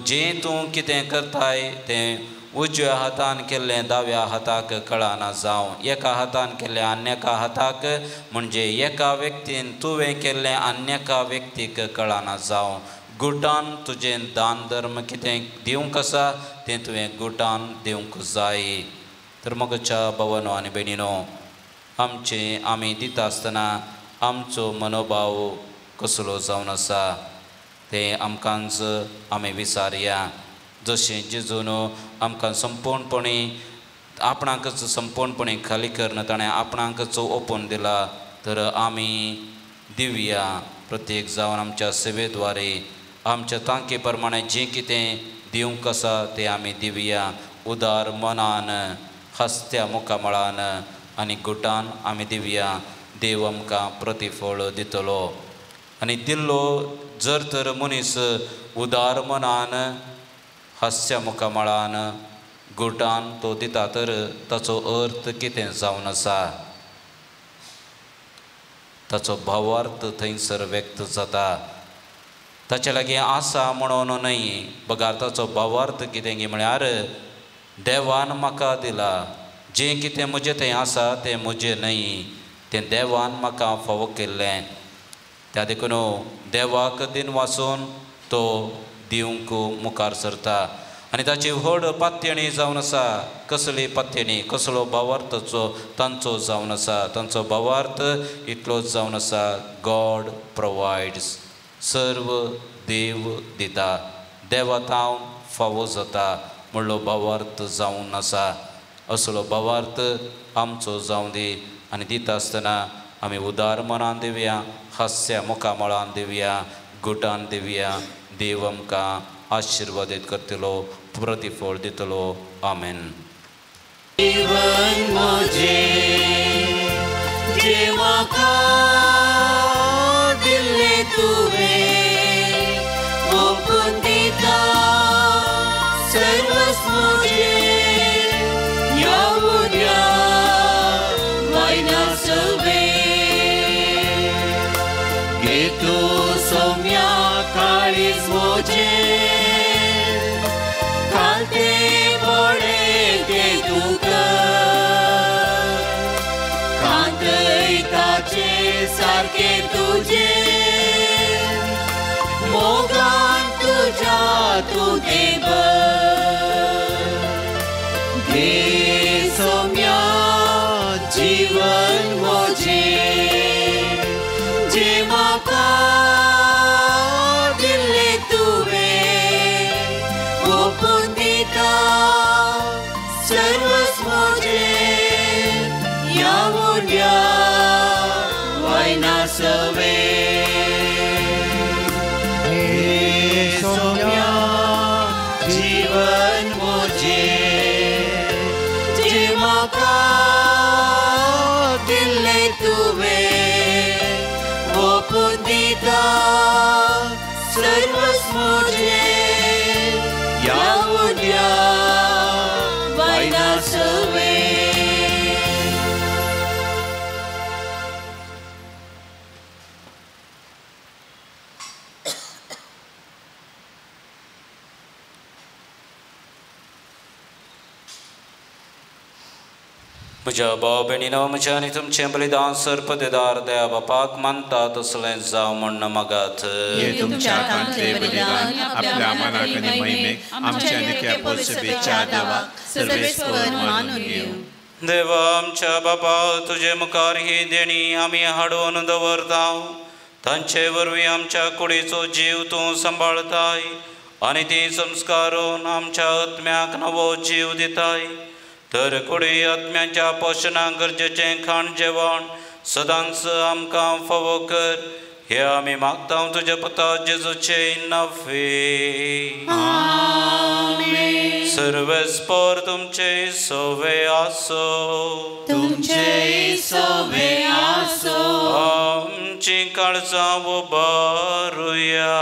कितें करताय तें उजव्या हातान केल्लें दाव्या हाताक कळना जावं एका हातान केल्लें आन्यका हाताक म्हणजे एका व्यक्तीन तुवें केल्लें आन्यका व्यक्तीक कळना जावं. गुटान तुजें दान धर्म कितें दिवंक आसा तें तुवें गुटान दिवंक जाय. तर मोगच्या भावांनो आनी भयणीनो आमी दिता आसतना आमचो मनोभाव कसलो जावन आसा तें आमकांच आमी विचारया. जशें जेजून आमकां संपूर्णपणी आपणाकच संपूर्णपणी खाली करना ताणें आपणाकच ओपून दिला तर आमी दिवया प्रत्येक जावन आमच्या सेवेद्वारे आमच्या तांके प्रमाणे जें कितें दिवंक आसा तें आमी दिवया उदार मनान हस्त्या मुखामळान आनी गुटान आमी दिवया. देव आमकां प्रतिफळ दितलो आनी दिल्लो जर तर मनीस उदार मनान हस्त्या मुखामळान गुटान तो दिता तर ताचो अर्थ कितें जावन आसा ताचो भावार्थ थंयसर व्यक्त जाता. ताचे लागीं आसा म्हणून न्हय बगार ताचो भावार्थ कितें गे म्हळ्यार देवान म्हाका दिला जें कितें म्हजें थंय आसा तें म्हजें न्हय तें देवान म्हाका फावो केल्लें. त्या देखून देवाक दिन वाचून तो दिवंक मुखार सरता आनी ताची व्हड पात्यणी जावन आसा. कसली पात्यणी कसलो भावार्थ तांचो जावन आसा तांचो भावार्थ इतलोच जावन आसा गॉड प्रोवायड्स सर्व देव दिता देवातावन फावो जाता म्हणलो भावार्थ जावन आसा. असलो भावार्थ आमचो जावं दी आनी दिता आसतना आमी उदार मनान दिवया हास्या मुखामळान दिवया गुटान दिवया. देव आमकां आशिर्वादीत करतलो प्रतिफळ दितलो. आमेन. जीवन म्हजें जें म्हाका दिल्लें तुवें ओपून दिता सर्वस्व म्हजें ह्या उद्या वायना सवे घे तूं सौम्या काळीज म्हजें कांते बळे ते तुका कांतयताचे सारके तुजे मोगान तुज्या तूं देव घे सौम्या जीवन म्हजें जें म्हाका दिल्लें तुवें ओपून दिता सर्वस्व म्हजें ह्या उद्या वायना सवे हे सौम्या जीवन म्हजें जें म्हाका दिल्लें तुवें ओपून दिता सर्वस्व म्हजें ह्या उद्या वायना सवे. म्हज्या भाव भयणीनो म्हज्या आनी तुमचें बलिदान सर्पदेदार दया बापाक मानता तसलें जावं म्हण मागात. हे तुमच्या हातांतले बलिदान आपल्या मनाक आनी महिमेक आमच्या नित्य सेवेच्या देवाक सर्वेस्वर मानून घेवं. देवा आमच्या बापा तुजे मुखार ही देणी आमी हाडून दवरता तांचे वरवीं आमच्या कुडीचो जीव तूं सांबाळताय आनी ती संस्कारून आमच्या आत्म्याक नवो जीव दिताय. तर कुडी आत्म्याच्या पोशणाक गरजेचें खाण जेवण सदांच आमकां फावो कर. हे आमी मागता तुज्या पुता जेजूचे नफे. सर्वेस्पर तुमचे सोवे आसो. तुमचे सोवे आसो. आमची काळजां उबारुया.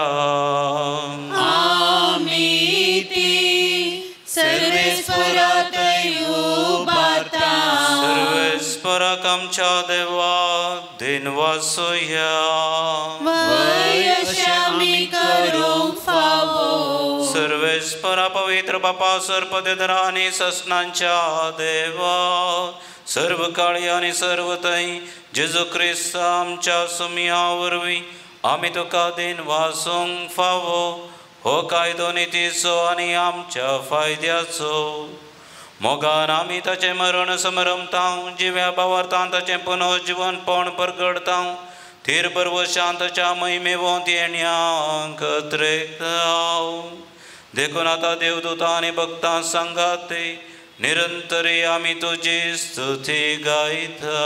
आमी ती सर्वेस्परांतय उबारता. सर्वेस्पराक आमच्या देवाक दिनवासुया. वय आमी करूंक फावो. सर्वेस्परा पवित्र बापा सर्पदेधरा आनी ससनांच्या देवा सर्व काळी आनी सर्व थंय जेजू क्रिस्त आमच्या सुमिया वरवीं आमी तुका दिन वासूंक फावो. हो कायदो नितीचो आनी आमच्या फायद्याचो. मोगान आमी ताचें मरण समरमतां. जिव्या भावार्थान ताचें पुनर्जीवनपण परगडतां. थीर पर्व शांतच्या महिमेवंत येण्याक त्रेकाव. देखून आतां देवदूतां आनी भक्तां सांगाते निरंतरी आमी तुजी स्तुती गायता.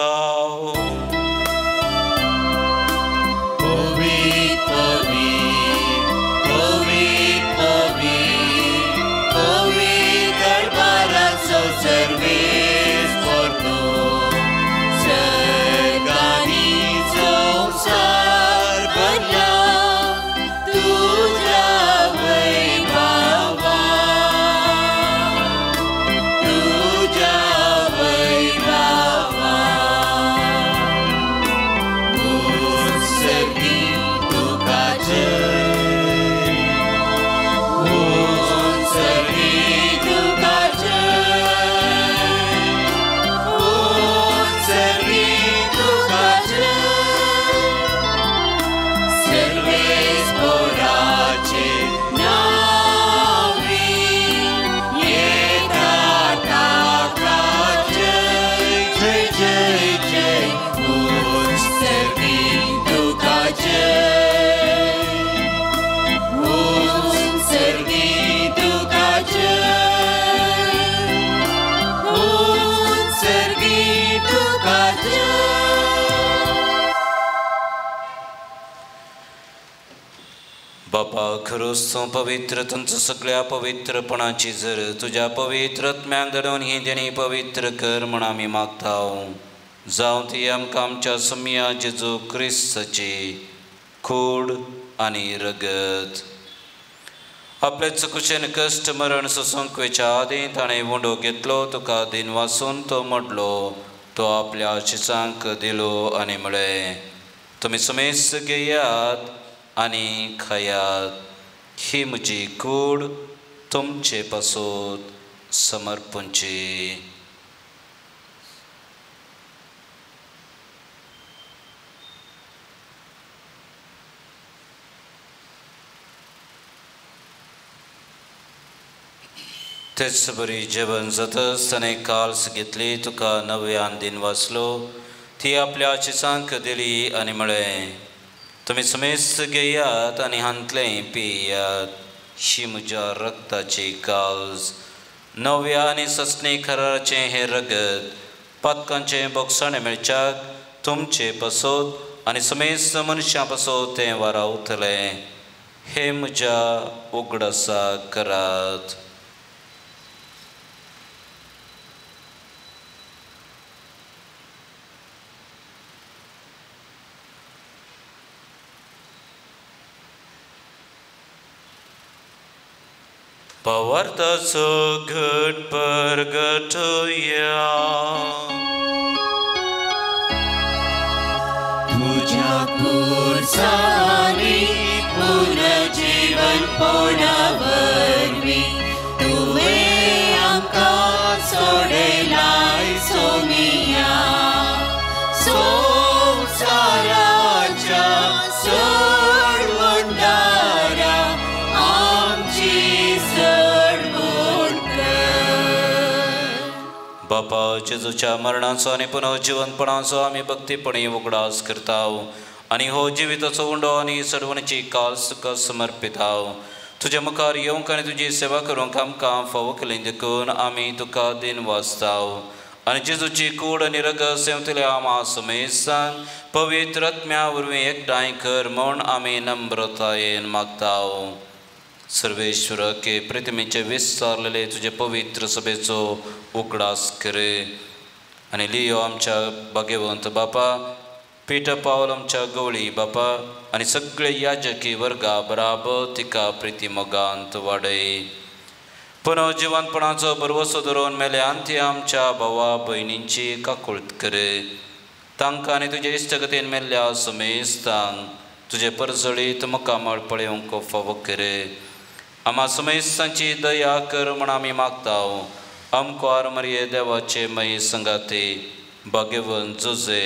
बापा खरोच तूं पवित्र. तुमचं सगळ्या पवित्रपणाची जर तुझ्या पवित्र आत्म्याक धरून ही देणी पवित्र कर म्हण आमी मागता. जावं ती आमकां आमच्या सुमिया जेजू क्रिस्ताची खूड आनी रगत. आपले चुकुशेन कश्ट मरण सोसूंक वेच्या आदीं ताणें वोंडो घेतलो. तुका दिन वासून तो मोडलो. तो आपल्या शिसांक दिलो आनी म्हळें तुमी सुमेस घेयात आनी खायात. ही म्हजी कूड तुमचे पासून समर्पणची. तेच बरी जेवण जातच ताणें काल्स घेतली. तुका नव्यान दिन वाचलो. ती आपल्या शिसांक दिली आनी म्हळें तुमी समेस्त घेयात आनी हांतलें पियात. ही म्हज्या रक्ताची काल्स नव्या आनी ससणी कराराचें हें रगत पातकांचें बोगसाणें मेळच्याक तुमचे पासोत आनी समेस्त मनशां पासोत तें वारावतलें. हे म्हज्या उगडासाक करात. पवार्थाचो घट परगटुया. तुझ्या कुर्सानी पुनर्जीवन पोळावरवी तुवें आमकां सोडलाय सोमिया. संवसाराच्या सोडवणदारा आमची बापा जेजूच्या मरणाचो आनी पुनर्जीवनपणाचो आमी भक्तीपणी उगडास करता आनी हो जिविताचो उंडो आनी सडवणीची काल्स तुका समर्पिता. तुझ्या मुखार येवंक आनी तुजी सेवा करूंक आमकां फावो केलें देखून आमी तुका दिन वाचताव आनी जेजूची कूड आनी रगत सेवतले आमा समेसान पवित्र आत्म्या वरवीं एकठांय कर म्हूण आमी नम्रतायेन मागताव. सर्वेश्वर के प्रतिमेचे विस्तारलेले तुझे पवित्र सभेचो उगडास कर आनी लियो आमच्या भाग्यवंत बापा, पिटर पावल आमच्या गवळी बापा आनी सगळे याजकी वर्गा बराबर तिका प्रिती मोगांत वाडय. पुनर्जिवंतपणाचो बरवसो धरून मेले अंती आमच्या भावा भयणींची काकुळट कर. तांकां आनी तुजे इश्टगतीन मेल्ल्या समेस्तांक तुजे परजळीत मुखामळ पळोवंक फावो कर. आमा समेस्तांची दया कर म्हण आमी मागताव. आमकां मरिये देवाचे मये संगाते भाग्यवन जोजे,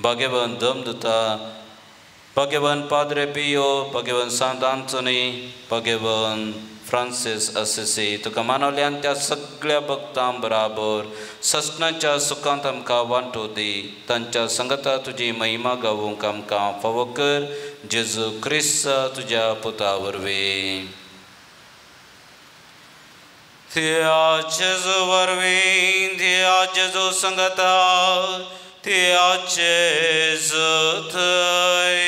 भाग्यवन दमदुता, भाग्यवन पाद्रे पियो, भाग्यवन सांत आंतोनी, भाग्यवन फ्रांसीस असिसी तुका मानवल्यान त्या सगळ्या भक्तां बराबर ससनाच्या सुखांत आमकां वांटो दी. तांच्या संगता तुजी महिमा गावूंक आमकां फावो कर. जेजू क्रिस्त तुज्या पुता वरवीं. त्या जेजू वरवीं त्या जेजू संगता त्या जेजू थंय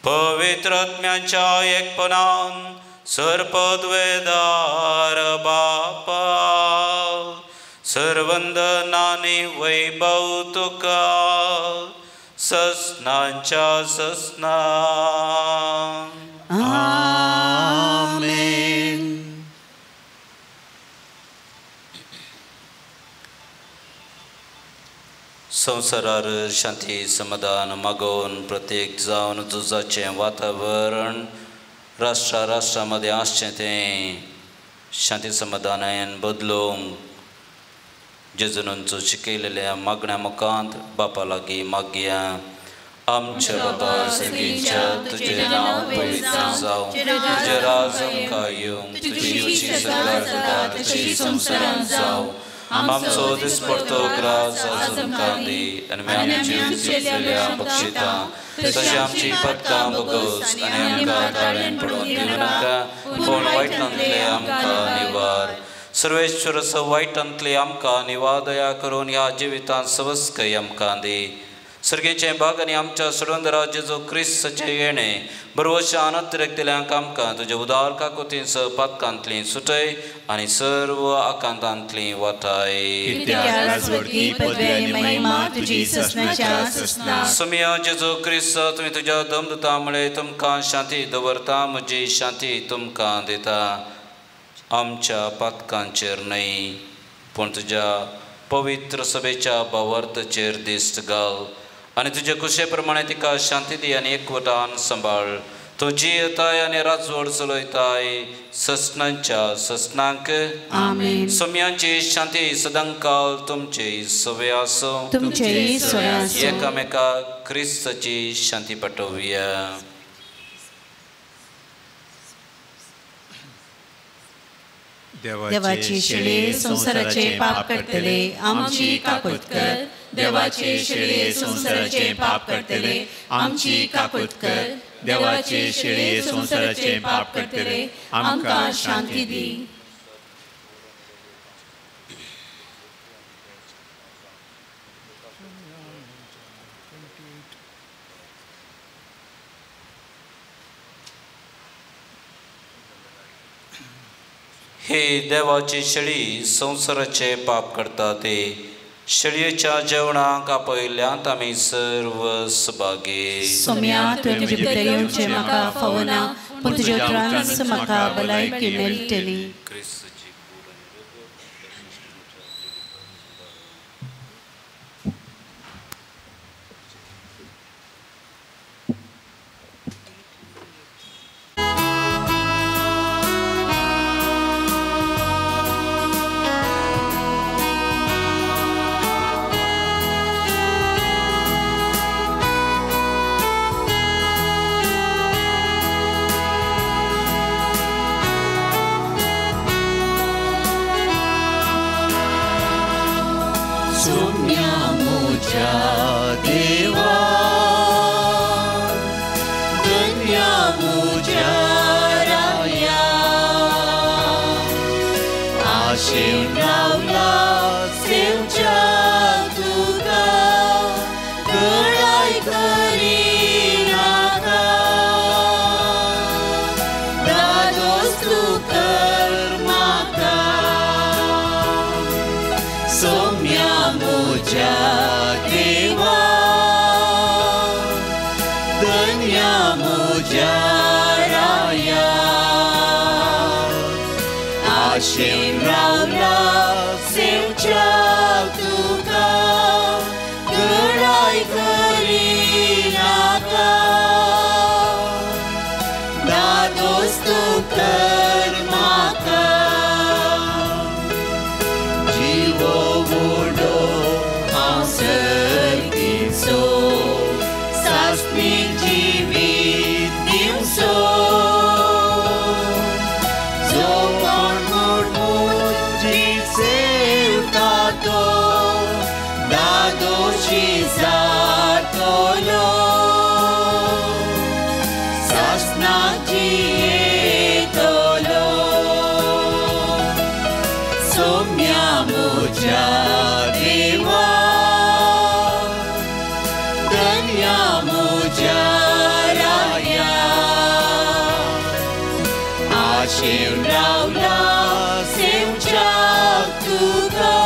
पवित्र आत्म्याच्या एकपणान सर्पद्वेदार बापा सर्वंदनानी वैभव तुका ससनांच्या ससना. आमेन. संवसारार शांती समाधान मागोवन प्रत्येक जावन झुजाचें वातावरण राष्ट्रामध्ये आसचें तें शांती समाधानान बदलूंक जेजूनचो शिकयलेल्या मागण्या मुखांत बापा लागीं मागया. आमच्या बाबा सर्गीच्या तुजें नांव पवित्र जावं, तुजें राज आमकां येवं, तुजी येवची सगळ्या तशी संवसारांत जावं. आमचो दिसपडतो ग्रास आज आमकां दी आनी आमची चुकलेल्या बक्षितां तशी आमची पदकां बगोस आनी आमकां ताळेन पडून दिवं नाका पूण वायटांतले आमकां निवार. सर्वेश्वर वायटांतले आमकां निवार दया करून ह्या जिवितांत सवस्कय आमकां दी. सर्गेचे भाग आनी आमच्या सुरंदरा जेजू क्रिस्ताचे येणें बरवशान अतिरेकतल्यांक आमकां तुजे उदार काकुतीन पदकांतली सुटय आनी सर्व आकांतांतली वताय. सुमिया जेजू क्रिस्त तुमी तुज्या दमदुता मुळे तुमकां शांती दवरता, म्हजी शांती तुमकां दिता. आमच्या पदकांचेर न्हय पूण तुज्या पवित्र सभेच्या भावार्थाचेर दिश्ट घाल आनी तुजे कुशे प्रमाणे तिका शांती दी आनी एकवटान सांबाळ. तुजी येताय आनी राजवड चलयताय ससनांच्या ससनांक. सोम्यांची शांती सदांकाल तुमचे सवे आसो. एकामेकाक क्रिस्ताची शांती पाठोवया. देवाचे शेळे संसाराचे पाप करतले आमची काकुट कर. देवाचे शेळे संसाराचे पाप करतले आमची काकुट कर. देवाचे शेळे संसाराचे पाप करतले आमकां शांती दी. हे देवाची शेळी संसाराचे पाप करता ते शेळयेच्या जेवणाक आपयल्यांत आमी सर्व सुभागे. सोम्या तुवें म्हजे भितर येवचें म्हाका फावो ना पूण तुज्या उतरांत म्हाका भलायकी मेळटली. म्हज्या राया आशेन रावला सेवच्याक तुका गडाय करिनाका दादोस तूं कर म्हाका जिवो वडो हांव सर्तीचो सासणीक जिवीत दिवचो जो कोण मुजीत सेवता तो दादोशी जातलो सासणाक जियेतलो सोम्या म्हज्या देवा धन्या म्हज्या राया आशेन रावला सेवच्याक तुका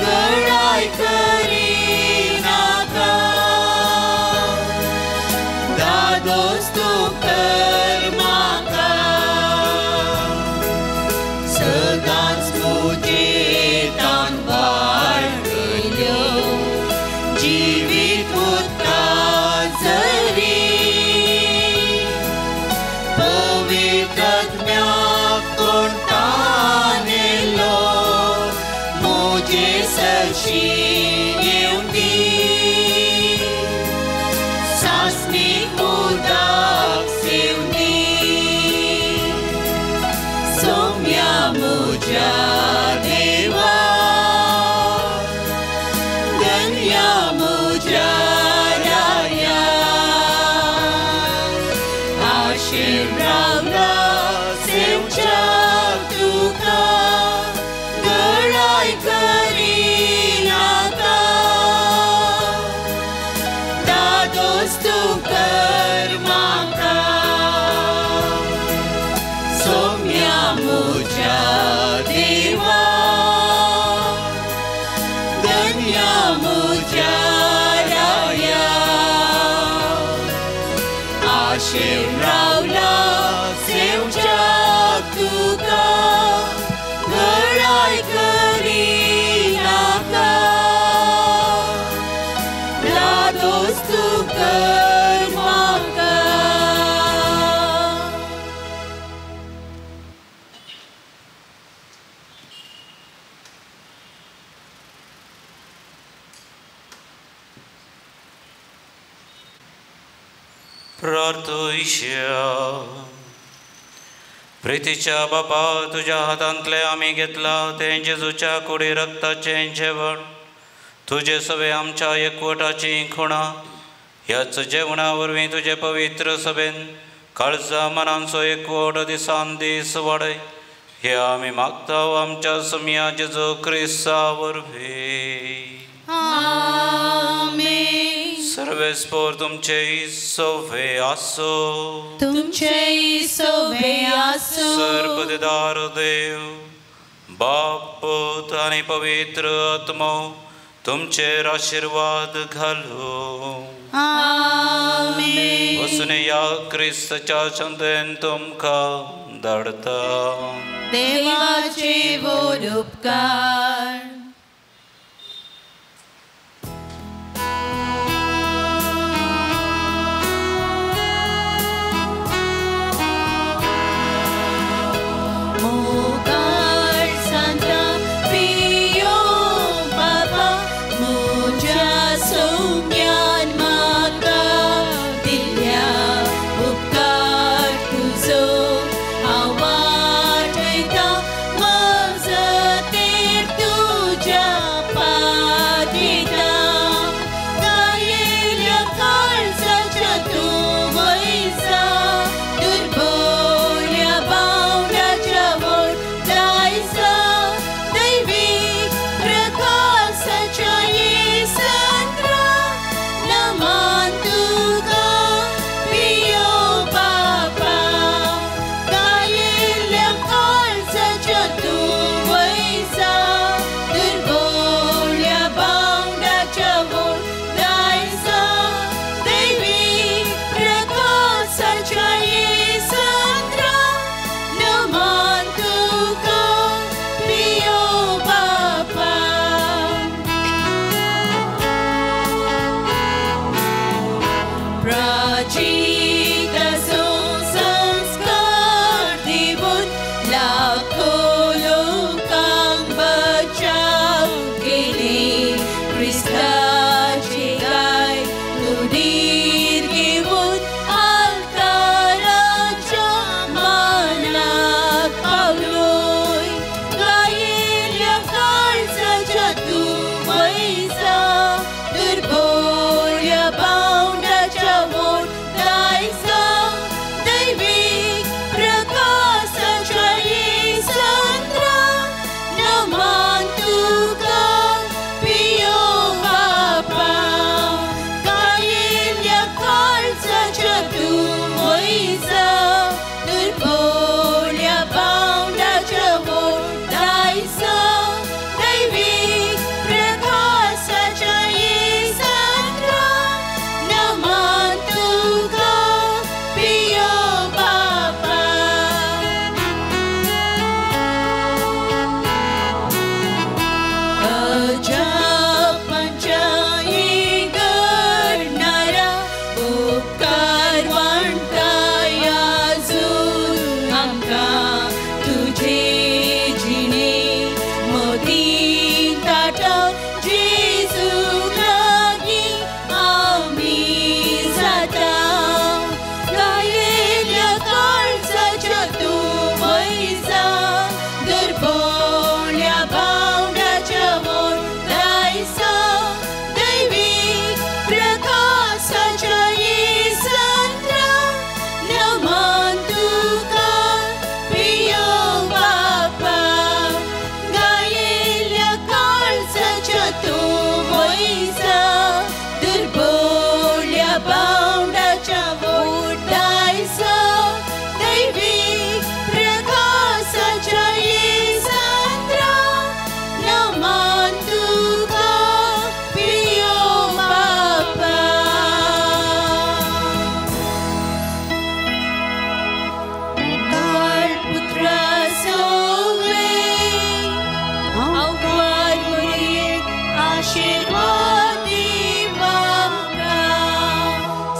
गडाय करिनाका दादोस तूं कर म्हाका सदांच मुजेतान वाडयल्यो जिवीत उदका जरी पवित्र आत्म्याक कोण ताणेलो मुजे सरशी येवन दी सासणीक उदक सेवन दी सोम्या म्हज्या देवा धन्या म्हज्या राया आशेन रावला सेवच्याक तुका गडाय करिनाका दादोस तूं कर म्हाका सोम्या म्हज्या देवा धन्या म्हज्या राया आशेन रावला सेवच्याक तुका गडाय करिनाका दादोस तूं कर म्हाका प्रार्थुष्या प्रितीच्या बापा तुझ्या हातांतले आमी घेतला ते जेजूच्या कुडी रक्ताचे जेवण तुझे सवे आमच्या एकवटाची खुणा ह्याच जेवणा वरवीं तुझे पवित्र सभेन काळजा मनांचो एकवट दिसान दीस वाडय हे आमी मागता आमच्या समिया जेजू क्रिस्ता वरवीं आमेन सर्वेस्पोर तुमचे सोवे आसो तुमचे सोवे आसो सर्पदेदार देव बाप पुत आणि पवित्र आत्मो तुमचेर आशीर्वाद घालो आमेन वचून या क्रिस्ताच्या चंदेन तुमकां धाडता देवाचे बोल उपकार तुझो आवाज ऐता माझ तेर तू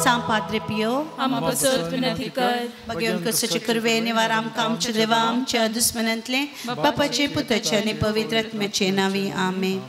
Sam Padre Pio, आमकां पसत विनंती कर. बघेवन कसोचे करवे निवार आमकां आमच्या देवा आमच्या दुस्मनांतले बापाचे पुताचे आनी पवित्र आत्म्याचे नांवी आमेन.